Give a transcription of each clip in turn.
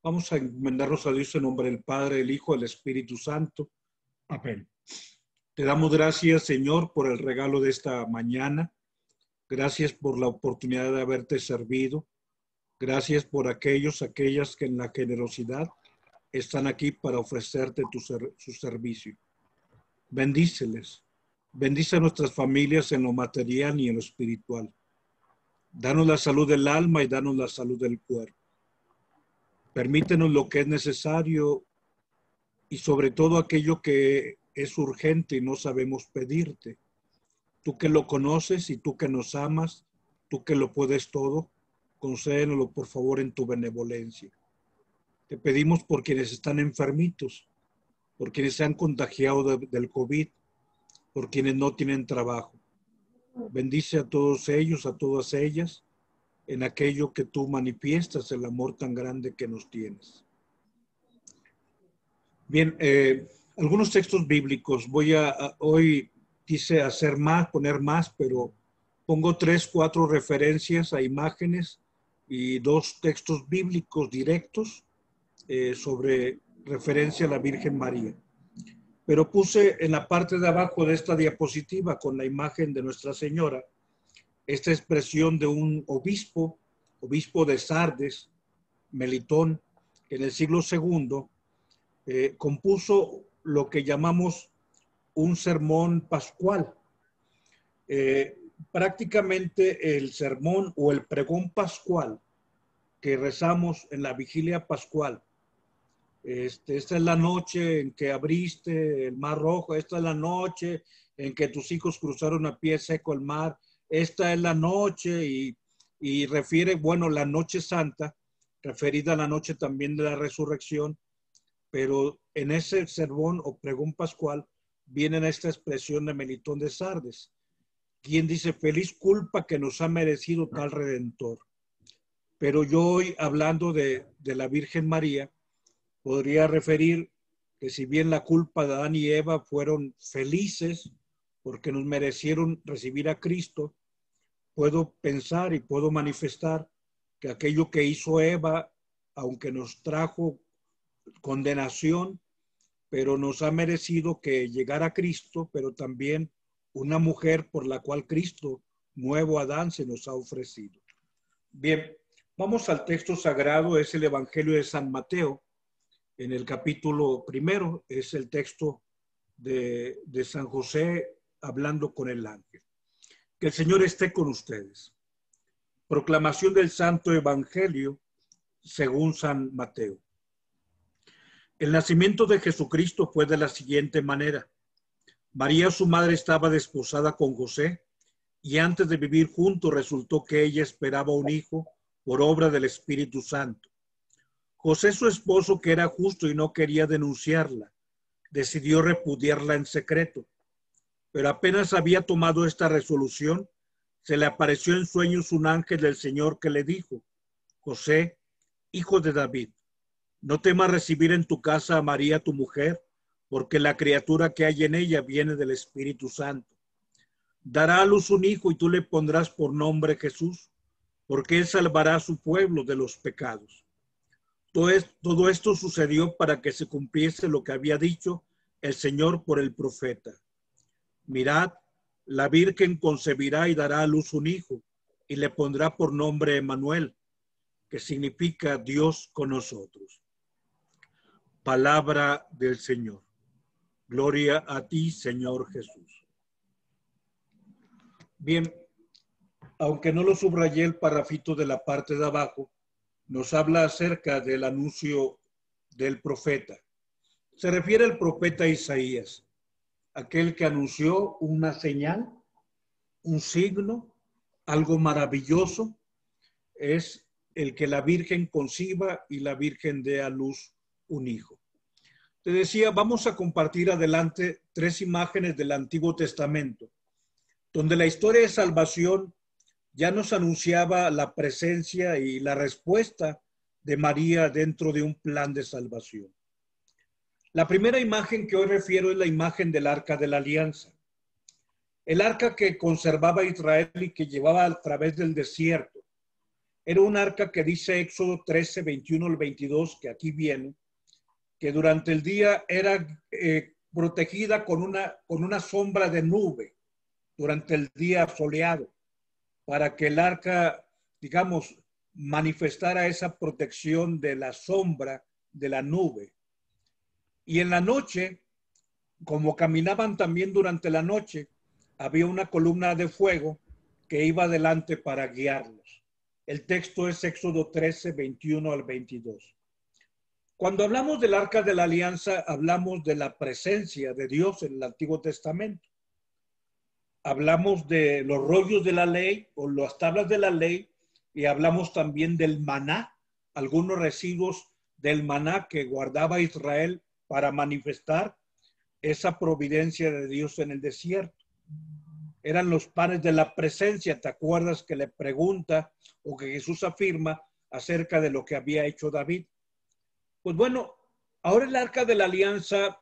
Vamos a encomendarnos a Dios en nombre del Padre, del Hijo, del Espíritu Santo. Amén. Te damos gracias, Señor, por el regalo de esta mañana. Gracias por la oportunidad de haberte servido. Gracias por aquellas que en la generosidad están aquí para ofrecerte su servicio. Bendíceles. Bendice a nuestras familias en lo material y en lo espiritual. Danos la salud del alma y danos la salud del cuerpo. Permítenos lo que es necesario y sobre todo aquello que es urgente y no sabemos pedirte. Tú que lo conoces y tú que nos amas, tú que lo puedes todo, concédenoslo por favor en tu benevolencia. Te pedimos por quienes están enfermitos, por quienes se han contagiado del COVID, por quienes no tienen trabajo. Bendice a todos ellos, a todas ellas, en aquello que tú manifiestas, el amor tan grande que nos tienes. Bien, algunos textos bíblicos. Hoy quise hacer más, poner más, pero pongo 3, 4 referencias a imágenes y 2 textos bíblicos directos sobre referencia a la Virgen María. Pero puse en la parte de abajo de esta diapositiva con la imagen de Nuestra Señora, esta expresión de un obispo de Sardes, Melitón, que en el siglo II compuso lo que llamamos un sermón pascual. Prácticamente el sermón o el pregón pascual que rezamos en la vigilia pascual. Esta es la noche en que abriste el mar rojo, esta es la noche en que tus hijos cruzaron a pie seco el mar, esta es la noche y refiere, bueno, la noche santa, referida a la noche también de la resurrección, pero en ese sermón o pregón pascual viene esta expresión de Melitón de Sardes, quien dice: feliz culpa que nos ha merecido tal Redentor. Pero yo hoy, hablando de la Virgen María, podría referir que si bien la culpa de Adán y Eva fueron felices porque nos merecieron recibir a Cristo, puedo pensar y puedo manifestar que aquello que hizo Eva, aunque nos trajo condenación, pero nos ha merecido que llegara a Cristo, pero también una mujer por la cual Cristo, nuevo Adán, se nos ha ofrecido. Bien, vamos al texto sagrado, es el Evangelio de San Mateo, en el capítulo 1, es el texto de San José hablando con el ángel. Que el Señor esté con ustedes. Proclamación del Santo Evangelio según San Mateo. El nacimiento de Jesucristo fue de la siguiente manera. María, su madre, estaba desposada con José, y antes de vivir juntos resultó que ella esperaba un hijo por obra del Espíritu Santo. José, su esposo, que era justo y no quería denunciarla, decidió repudiarla en secreto. Pero apenas había tomado esta resolución, se le apareció en sueños un ángel del Señor que le dijo: José, hijo de David, no temas recibir en tu casa a María tu mujer, porque la criatura que hay en ella viene del Espíritu Santo. Dará a luz un hijo y tú le pondrás por nombre Jesús, porque él salvará a su pueblo de los pecados. Todo esto sucedió para que se cumpliese lo que había dicho el Señor por el profeta. Mirad, la Virgen concebirá y dará a luz un hijo, y le pondrá por nombre Emmanuel, que significa Dios con nosotros. Palabra del Señor. Gloria a ti, Señor Jesús. Bien, aunque no lo subrayé, el parrafito de la parte de abajo nos habla acerca del anuncio del profeta. Se refiere al profeta Isaías, aquel que anunció una señal, un signo, algo maravilloso, es el que la Virgen conciba y la Virgen dé a luz un hijo. Te decía, vamos a compartir adelante 3 imágenes del Antiguo Testamento, donde la historia de salvación ya nos anunciaba la presencia y la respuesta de María dentro de un plan de salvación. La primera imagen que hoy refiero es la imagen del Arca de la Alianza. El arca que conservaba Israel y que llevaba a través del desierto. Era un arca que dice Éxodo 13, 21 al 22, que aquí viene, que durante el día era protegida con una sombra de nube durante el día soleado, para que el arca, digamos, manifestara esa protección de la sombra de la nube. Y en la noche, como caminaban también durante la noche, había una columna de fuego que iba adelante para guiarlos. El texto es Éxodo 13, 21 al 22. Cuando hablamos del Arca de la Alianza, hablamos de la presencia de Dios en el Antiguo Testamento. Hablamos de los rollos de la ley o las tablas de la ley y hablamos también del maná, algunos residuos del maná que guardaba Israel para manifestar esa providencia de Dios en el desierto. Eran los panes de la presencia. ¿Te acuerdas que le pregunta o que Jesús afirma acerca de lo que había hecho David? Pues bueno, ahora el Arca de la Alianza,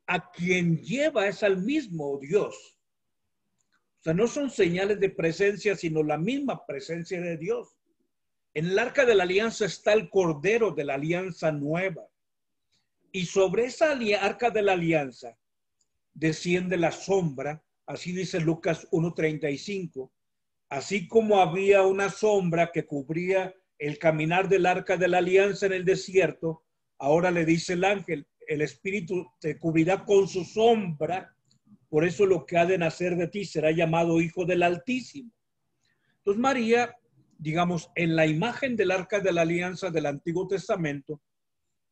a quien lleva es al mismo Dios. O sea, no son señales de presencia, sino la misma presencia de Dios. En el Arca de la Alianza está el Cordero de la Alianza Nueva. Y sobre esa Arca de la Alianza desciende la sombra, así dice Lucas 1:35, así como había una sombra que cubría el caminar del Arca de la Alianza en el desierto, ahora le dice el ángel, el Espíritu te cubrirá con su sombra, por eso lo que ha de nacer de ti será llamado Hijo del Altísimo. Entonces María, digamos, en la imagen del Arca de la Alianza del Antiguo Testamento,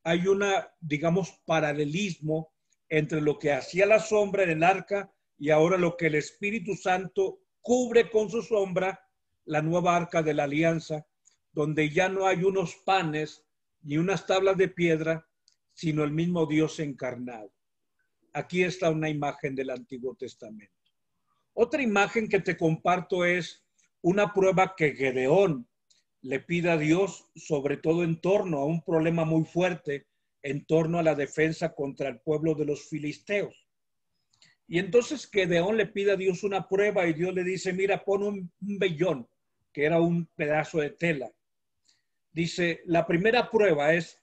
hay una, digamos, paralelismo entre lo que hacía la sombra en el arca y ahora lo que el Espíritu Santo cubre con su sombra, la nueva Arca de la Alianza, donde ya no hay unos panes ni unas tablas de piedra, sino el mismo Dios encarnado. Aquí está una imagen del Antiguo Testamento. Otra imagen que te comparto es una prueba que Gedeón le pide a Dios, sobre todo en torno a un problema muy fuerte, en torno a la defensa contra el pueblo de los filisteos. Y entonces Gedeón le pide a Dios una prueba y Dios le dice, mira, pon un vellón, que era un pedazo de tela. Dice, la primera prueba es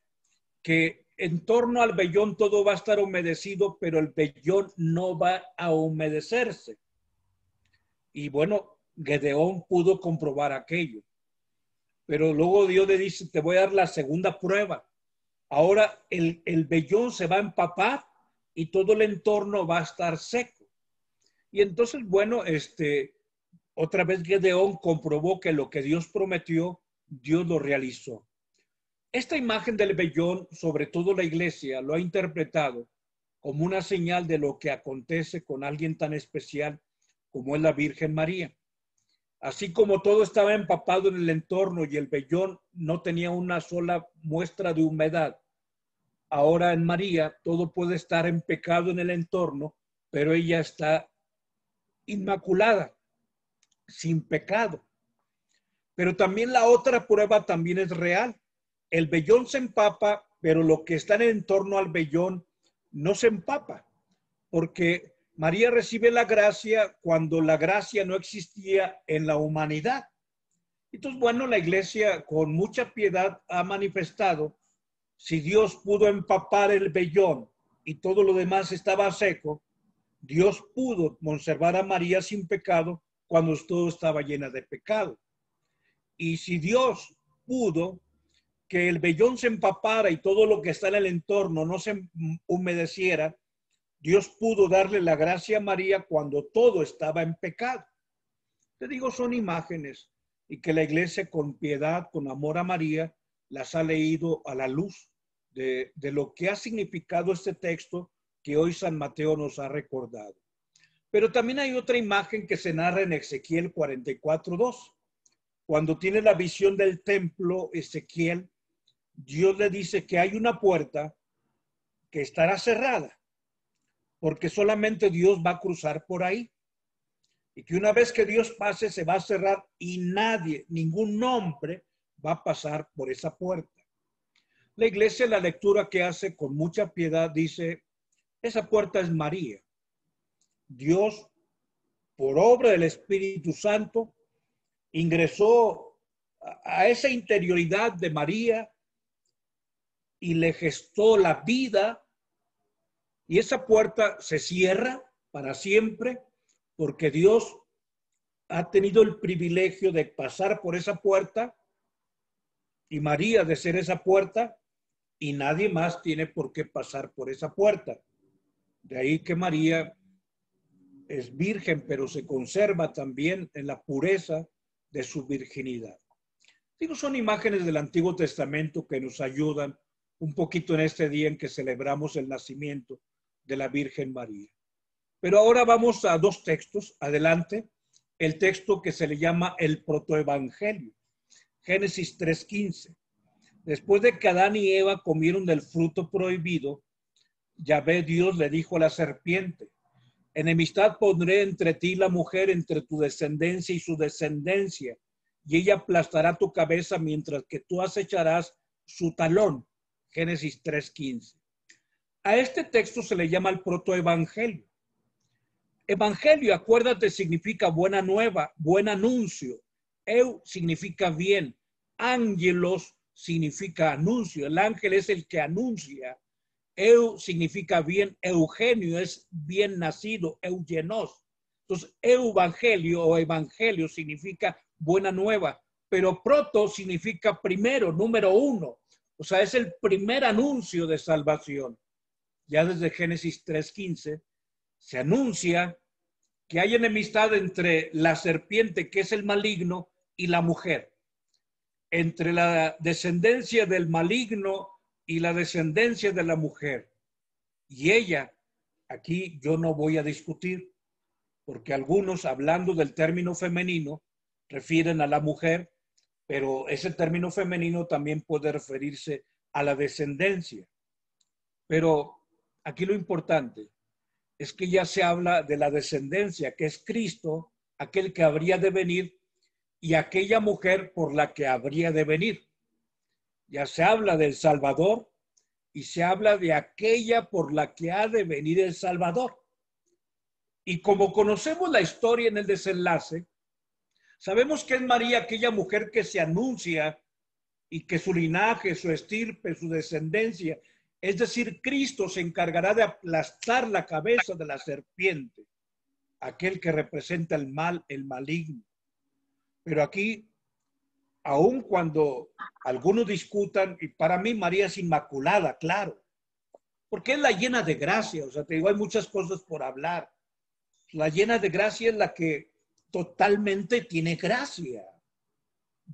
que en torno al vellón todo va a estar humedecido, pero el vellón no va a humedecerse. Y bueno, Gedeón pudo comprobar aquello. Pero luego Dios le dice, te voy a dar la segunda prueba. Ahora el vellón se va a empapar y todo el entorno va a estar seco. Y entonces, bueno, otra vez Gedeón comprobó que lo que Dios prometió, Dios lo realizó. Esta imagen del vellón, sobre todo la iglesia, lo ha interpretado como una señal de lo que acontece con alguien tan especial como es la Virgen María. Así como todo estaba empapado en el entorno y el vellón no tenía una sola muestra de humedad, ahora en María todo puede estar en pecado en el entorno, pero ella está inmaculada, sin pecado. Pero también la otra prueba también es real. El vellón se empapa, pero lo que está en el entorno al vellón no se empapa, porque María recibe la gracia cuando la gracia no existía en la humanidad. Entonces, bueno, la iglesia con mucha piedad ha manifestado, si Dios pudo empapar el vellón y todo lo demás estaba seco, Dios pudo conservar a María sin pecado cuando todo estaba llena de pecado. Y si Dios pudo que el vellón se empapara y todo lo que está en el entorno no se humedeciera, Dios pudo darle la gracia a María cuando todo estaba en pecado. Te digo, son imágenes y que la iglesia con piedad, con amor a María, las ha leído a la luz de lo que ha significado este texto que hoy San Mateo nos ha recordado. Pero también hay otra imagen que se narra en Ezequiel 44:2. Cuando tiene la visión del templo, Ezequiel, Dios le dice que hay una puerta que estará cerrada, porque solamente Dios va a cruzar por ahí. Y que una vez que Dios pase, se va a cerrar y nadie, ningún hombre va a pasar por esa puerta. La iglesia, la lectura que hace con mucha piedad, dice, esa puerta es María. Dios, por obra del Espíritu Santo, ingresó a esa interioridad de María y le gestó la vida, y esa puerta se cierra para siempre porque Dios ha tenido el privilegio de pasar por esa puerta y María de ser esa puerta, y nadie más tiene por qué pasar por esa puerta. De ahí que María es virgen, pero se conserva también en la pureza de su virginidad. Digo, son imágenes del Antiguo Testamento que nos ayudan un poquito en este día en que celebramos el nacimiento de la Virgen María. Pero ahora vamos a dos textos. Adelante, el texto que se le llama el protoevangelio, Génesis 3:15. Después de que Adán y Eva comieron del fruto prohibido, Yahvé Dios le dijo a la serpiente: enemistad pondré entre ti y la mujer, entre tu descendencia y su descendencia, y ella aplastará tu cabeza mientras que tú acecharás su talón. Génesis 3:15. A este texto se le llama el protoevangelio. Evangelio, acuérdate, significa buena nueva, buen anuncio. Eu significa bien. Ángelos significa anuncio. El ángel es el que anuncia. Eu significa bien. Eugenio es bien nacido. Eugenos. Entonces, evangelio o evangelio significa buena nueva, pero proto significa primero, número uno. O sea, es el primer anuncio de salvación. Ya desde Génesis 3:15 se anuncia que hay enemistad entre la serpiente, que es el maligno, y la mujer, entre la descendencia del maligno y la descendencia de la mujer. Y ella, aquí yo no voy a discutir, porque algunos, hablando del término femenino, refieren a la mujer, pero ese término femenino también puede referirse a la descendencia. Pero aquí lo importante es que ya se habla de la descendencia, que es Cristo, aquel que habría de venir, y aquella mujer por la que habría de venir. Ya se habla del Salvador y se habla de aquella por la que ha de venir el Salvador. Y como conocemos la historia en el desenlace, sabemos que es María aquella mujer que se anuncia y que su linaje, su estirpe, su descendencia, es decir, Cristo se encargará de aplastar la cabeza de la serpiente, aquel que representa el mal, el maligno. Pero aquí, aun cuando algunos discutan, y para mí María es inmaculada, claro, porque es la llena de gracia. O sea, te digo, hay muchas cosas por hablar. La llena de gracia es la que totalmente tiene gracia,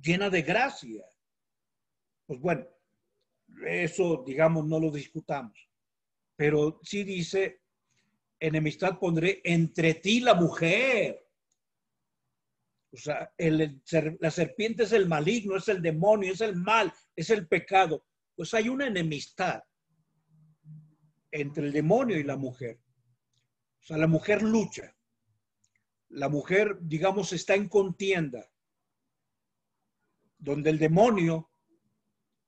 llena de gracia. Pues bueno, eso, digamos, no lo discutamos. Pero sí dice, enemistad pondré entre ti y la mujer. O sea, la serpiente es el maligno, es el demonio, es el mal, es el pecado. Pues hay una enemistad entre el demonio y la mujer. O sea, la mujer lucha. La mujer, digamos, está en contienda, donde el demonio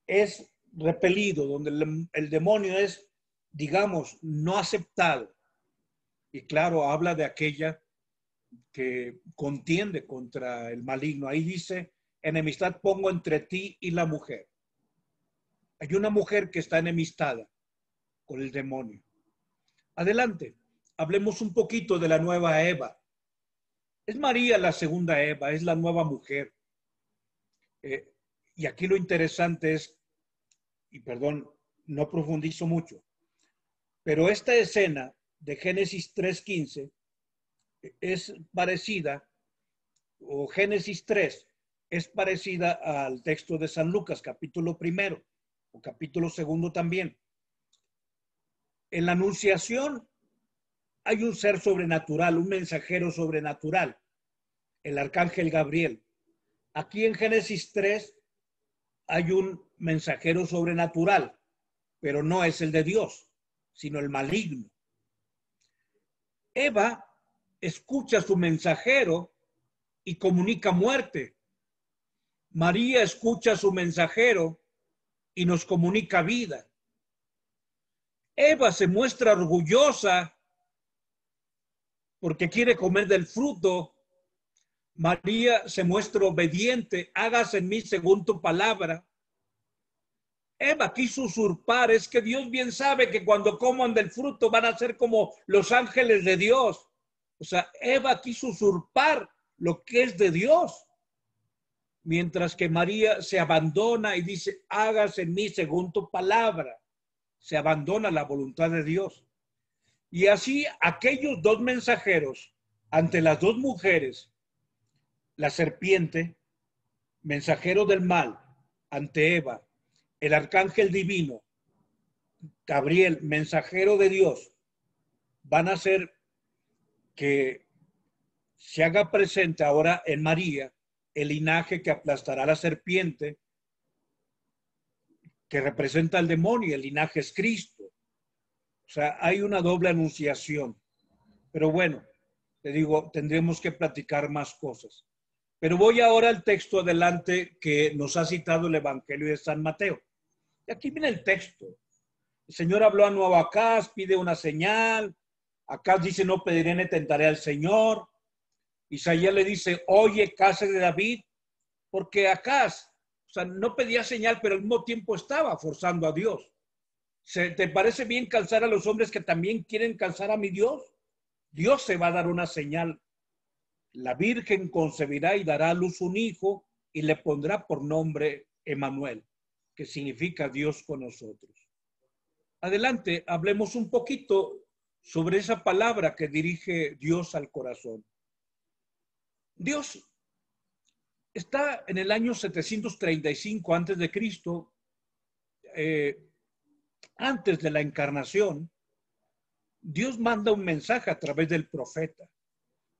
es repelido, donde el demonio es, digamos, no aceptado. Y claro, habla de aquella que contiende contra el maligno. Ahí dice, enemistad pongo entre ti y la mujer. Hay una mujer que está enemistada con el demonio. Adelante, hablemos un poquito de la nueva Eva. Es María la segunda Eva, es la nueva mujer. Y aquí lo interesante es, y perdón, no profundizo mucho, pero esta escena de Génesis 3:15 es parecida, o Génesis 3 es parecida al texto de San Lucas, capítulo 1 o capítulo 2 también. En la Anunciación hay un ser sobrenatural, un mensajero sobrenatural, el arcángel Gabriel. Aquí en Génesis 3 hay un mensajero sobrenatural, pero no es el de Dios, sino el maligno. Eva escucha a su mensajero y comunica muerte. María escucha a su mensajero y nos comunica vida. Eva se muestra orgullosa porque quiere comer del fruto. María se muestra obediente, hágase en mí según tu palabra. Eva quiso usurpar, es que Dios bien sabe que cuando coman del fruto van a ser como los ángeles de Dios. O sea, Eva quiso usurpar lo que es de Dios. Mientras que María se abandona y dice, hágase en mí según tu palabra. Se abandona la voluntad de Dios. Y así aquellos dos mensajeros ante las dos mujeres, la serpiente, mensajero del mal, ante Eva, el arcángel divino, Gabriel, mensajero de Dios, van a hacer que se haga presente ahora en María el linaje que aplastará a la serpiente, que representa al demonio, el linaje es Cristo. O sea, hay una doble anunciación. Pero bueno, te digo, tendremos que platicar más cosas. Pero voy ahora al texto adelante que nos ha citado el Evangelio de San Mateo. Y aquí viene el texto. El Señor habló a nuevo Acaz, pide una señal. Acaz dice, no pediré ni tentaré al Señor. Isaías le dice, oye, casa de David, porque Acaz, o sea, no pedía señal, pero al mismo tiempo estaba forzando a Dios. ¿Te parece bien calzar a los hombres que también quieren calzar a mi Dios? Dios se va a dar una señal. La Virgen concebirá y dará a luz un hijo y le pondrá por nombre Emmanuel, que significa Dios con nosotros. Adelante, hablemos un poquito sobre esa palabra que dirige Dios al corazón. Dios está en el año 735 antes de Cristo, antes de la encarnación. Dios manda un mensaje a través del profeta,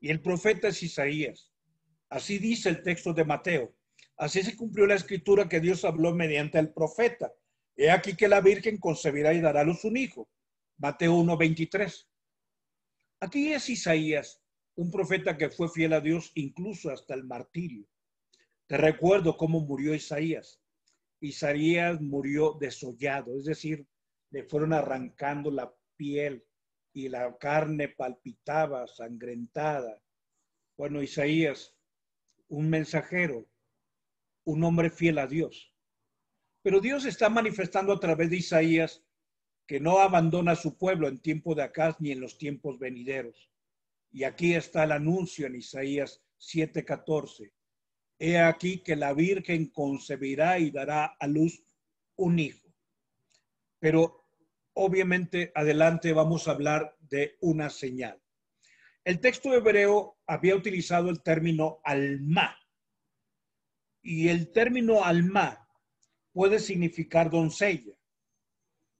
y el profeta es Isaías. Así dice el texto de Mateo. Así se cumplió la escritura que Dios habló mediante el profeta. He aquí que la Virgen concebirá y dará a luz un hijo. Mateo 1:23. Aquí es Isaías, un profeta que fue fiel a Dios incluso hasta el martirio. Te recuerdo cómo murió Isaías. Isaías murió desollado, es decir, le fueron arrancando la piel y la carne palpitaba, sangrentada. Bueno, Isaías, un mensajero, un hombre fiel a Dios. Pero Dios está manifestando a través de Isaías que no abandona a su pueblo en tiempo de Acaz ni en los tiempos venideros. Y aquí está el anuncio en Isaías 7:14. He aquí que la Virgen concebirá y dará a luz un hijo. Pero obviamente adelante vamos a hablar de una señal. El texto hebreo había utilizado el término alma. Y el término alma puede significar doncella.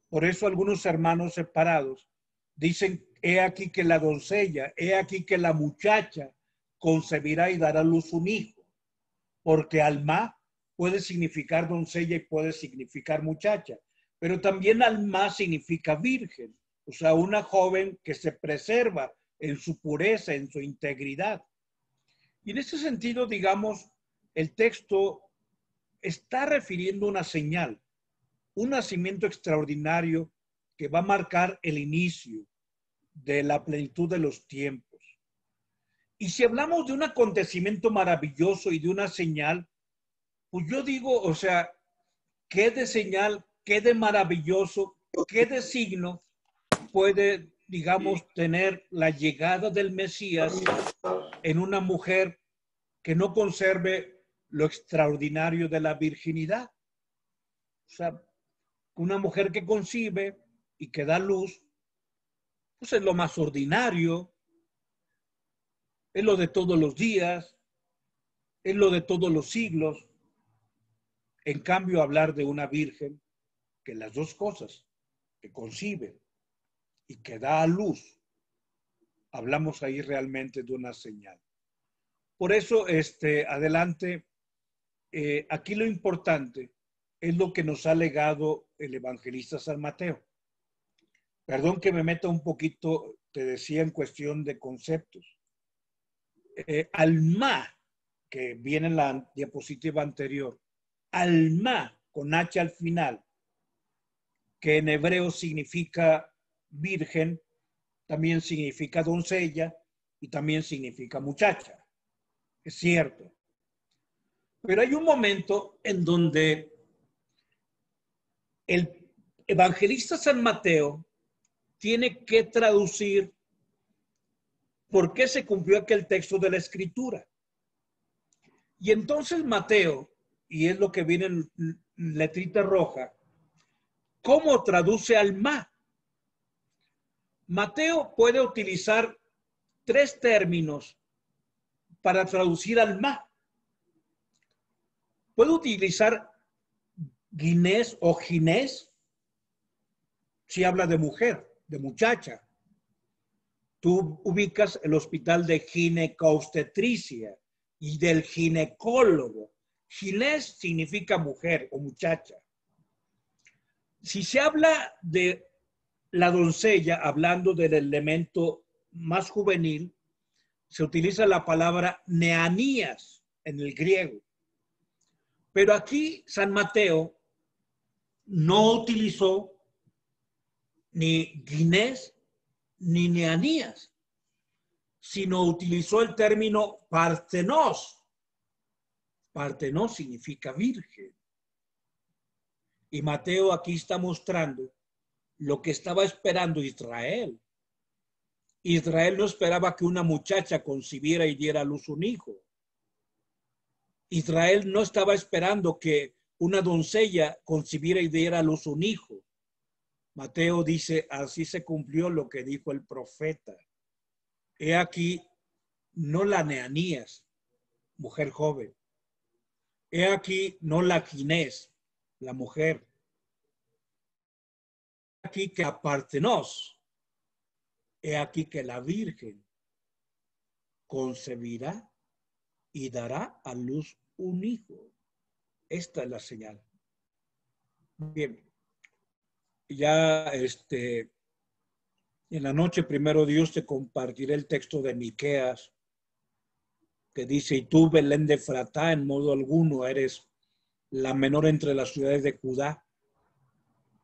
Por eso algunos hermanos separados dicen, he aquí que la doncella, he aquí que la muchacha concebirá y dará a luz un hijo. Porque alma puede significar doncella y puede significar muchacha. Pero también alma significa virgen. O sea, una joven que se preserva en su pureza, en su integridad. Y en ese sentido, digamos, el texto está refiriendo una señal, un nacimiento extraordinario que va a marcar el inicio de la plenitud de los tiempos. Y si hablamos de un acontecimiento maravilloso y de una señal, pues yo digo, o sea, ¿qué de señal, qué de maravilloso, qué de signo puede, digamos, tener la llegada del Mesías en una mujer que no conserve lo extraordinario de la virginidad? O sea, una mujer que concibe y que da luz, pues es lo más ordinario, es lo de todos los días, es lo de todos los siglos. En cambio, hablar de una virgen, que las dos cosas, que concibe y que da a luz, hablamos ahí realmente de una señal. Por eso, adelante, aquí lo importante es lo que nos ha legado el evangelista San Mateo. Perdón que me meta un poquito, te decía, en cuestión de conceptos. Alma, que viene en la diapositiva anterior, alma con H al final, que en hebreo significa virgen, también significa doncella y también significa muchacha. es cierto. Pero hay un momento en donde el evangelista San Mateo tiene que traducir por qué se cumplió aquel texto de la Escritura. Y entonces Mateo, y es lo que viene en letrita roja, ¿cómo traduce alma? Mateo puede utilizar 3 términos para traducir alma. Puede utilizar guinés o ginés si habla de mujer, de muchacha. Tú ubicas el hospital de ginecobstetricia y del ginecólogo. Ginés significa mujer o muchacha. Si se habla de la doncella, hablando del elemento más juvenil, se utiliza la palabra neanías en el griego. Pero aquí San Mateo no utilizó ni guinés ni neanías, sino utilizó el término partenos. Partenos significa virgen. Y Mateo aquí está mostrando lo que estaba esperando Israel. Israel no esperaba que una muchacha concibiera y diera a luz un hijo. Israel no estaba esperando que una doncella concibiera y diera a luz un hijo. Mateo dice, así se cumplió lo que dijo el profeta. He aquí, no la neanías, mujer joven. He aquí, no la ginés, la mujer. He aquí que la partenos. He aquí que la virgen concebirá y dará a luz un hijo. Esta es la señal. Bien. Ya en la noche primero Dios te compartiré el texto de Miqueas que dice, y tú, Belén de Efratá, en modo alguno eres la menor entre las ciudades de Judá.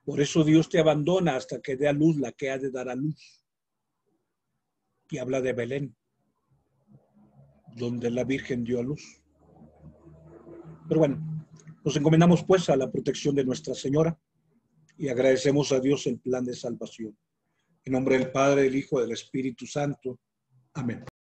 Por eso Dios te abandona hasta que dé a luz la que ha de dar a luz. Y habla de Belén, donde la Virgen dio a luz. Pero bueno, nos encomendamos pues a la protección de Nuestra Señora y agradecemos a Dios el plan de salvación. En nombre del Padre, del Hijo y del Espíritu Santo. Amén.